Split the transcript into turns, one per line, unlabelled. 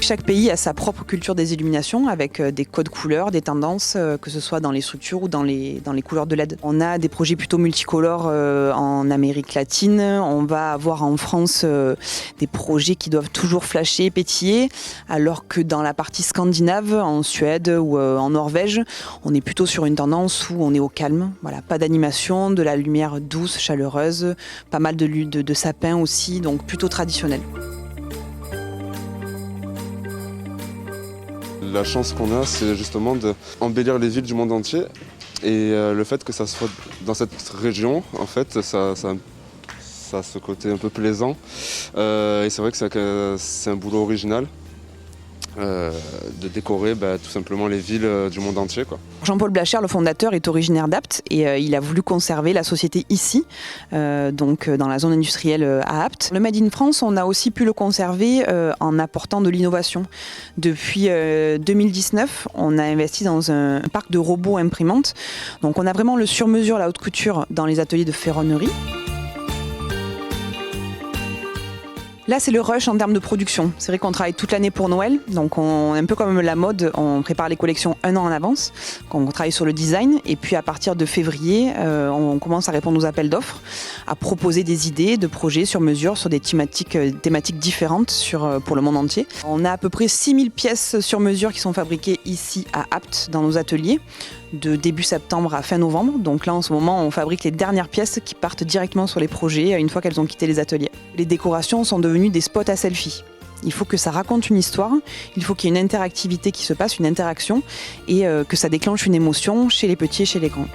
chaque pays a sa propre culture des illuminations avec des codes couleurs, des tendances, que ce soit dans les structures ou dans les couleurs de LED. On a des projets plutôt multicolores en Amérique latine. On va avoir en France des projets qui doivent toujours flasher, pétiller, alors que dans la partie scandinave, en Suède ou en Norvège, on est plutôt sur une tendance où on est au calme. Voilà, pas d'animation, de la lumière douce, chaleureuse, pas mal de sapins aussi, donc plutôt traditionnel.
La chance qu'on a, c'est justement d'embellir les villes du monde entier. Et le fait que ça soit dans cette région, en fait, ça a ce côté un peu plaisant. Et c'est vrai que c'est un boulot original. De décorer tout simplement les villes du monde entier, quoi.
Jean-Paul Blacher, le fondateur, est originaire d'Apt et il a voulu conserver la société ici, donc dans la zone industrielle à Apt. Le Made in France, on a aussi pu le conserver en apportant de l'innovation. Depuis 2019, on a investi dans un parc de robots imprimantes. Donc on a vraiment le sur-mesure, la haute couture dans les ateliers de ferronnerie. Là, c'est le rush en termes de production. C'est vrai qu'on travaille toute l'année pour Noël, donc un peu comme la mode, on prépare les collections un an en avance. On travaille sur le design et puis à partir de février, on commence à répondre aux appels d'offres, à proposer des idées de projets sur mesure sur des thématiques différentes pour le monde entier. On a à peu près 6000 pièces sur mesure qui sont fabriquées ici à Apt dans nos ateliers, de début septembre à fin novembre. Donc là, en ce moment, on fabrique les dernières pièces qui partent directement sur les projets une fois qu'elles ont quitté les ateliers. Les décorations sont devenues des spots à selfie. Il faut que ça raconte une histoire, il faut qu'il y ait une interactivité qui se passe, une interaction, et que ça déclenche une émotion chez les petits et chez les grands.